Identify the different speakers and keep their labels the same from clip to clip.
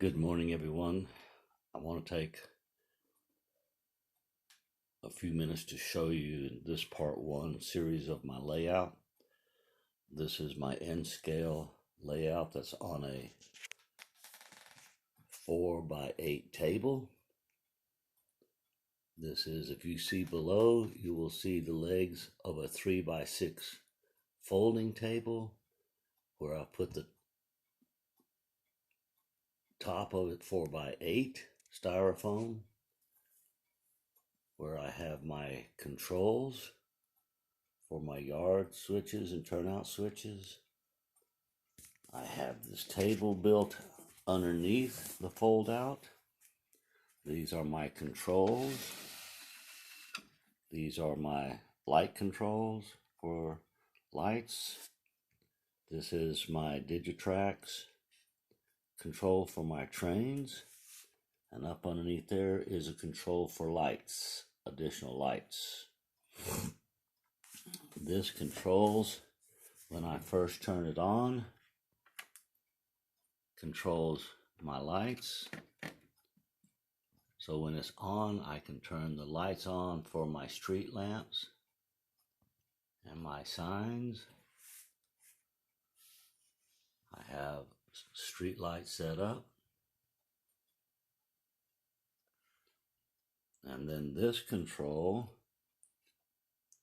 Speaker 1: Good morning, everyone. I want to take a few minutes to show you this part one series of my layout. This is my N scale layout that's on a 4x8 table. This is, if you see below, you will see the legs of a 3x6 folding table where I put the top of it 4x8 styrofoam, where I have my controls for my yard switches and turnout switches. I have this table built underneath the fold out. These are my controls. These are my light controls for lights. This is my Digitrax control for my trains. And up underneath there is a control for lights, additional lights. This controls, when I first turn it on, controls my lights. So when it's on, I can turn the lights on for my street lamps and my signs. I have street lights set up. And then this control,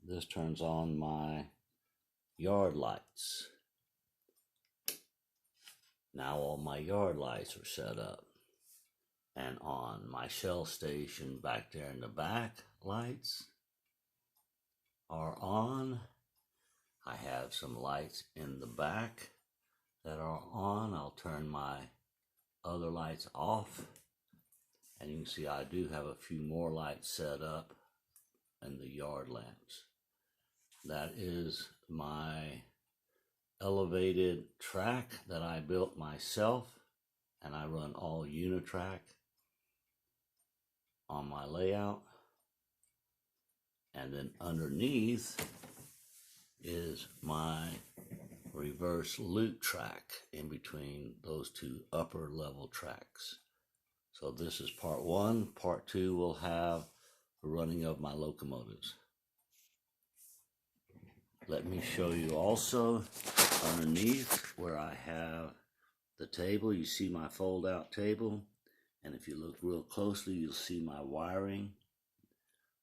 Speaker 1: this turns on my yard lights. Now all my yard lights are set up and on. My shell station back there in the back lights are on. I have some lights in the back that are on. I'll turn my other lights off. And you can see I do have a few more lights set up in the yard lamps. That is my elevated track that I built myself, and I run all Unitrack on my layout. And then underneath is my reverse loop track in between those two upper level tracks. So this is part one. Part two will have the running of my locomotives. Let me show you also underneath where I have the table. You see my fold out table. And if you look real closely, you'll see my wiring.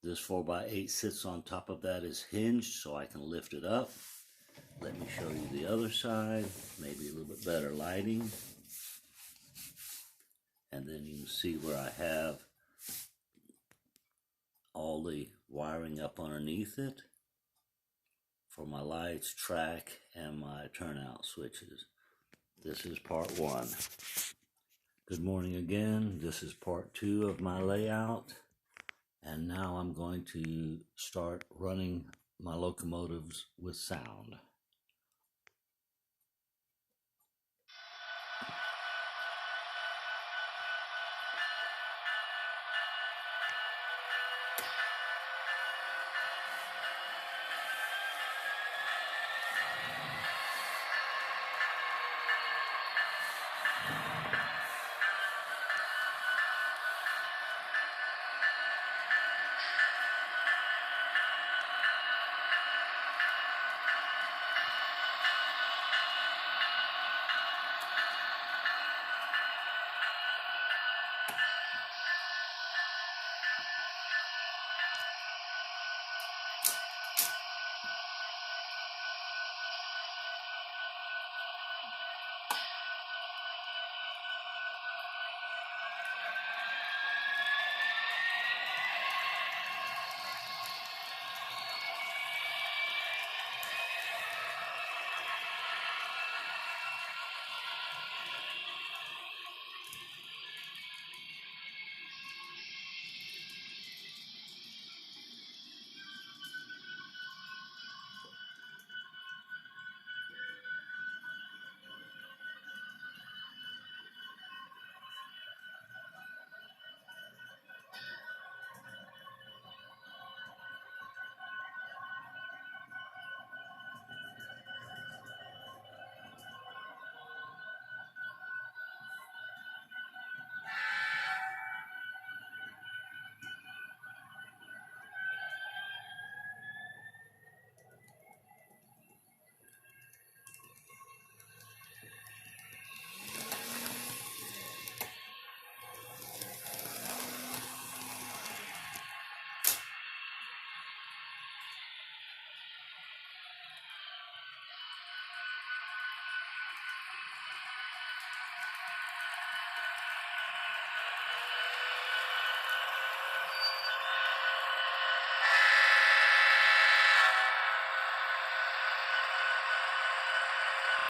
Speaker 1: This 4x8 sits on top of that, is hinged so I can lift it up. Let me show you the other side, maybe a little bit better lighting. And then you can see where I have all the wiring up underneath it for my lights, track, and my turnout switches. This is part one. Good morning again. This is part two of my layout. And now I'm going to start running my locomotives with sound.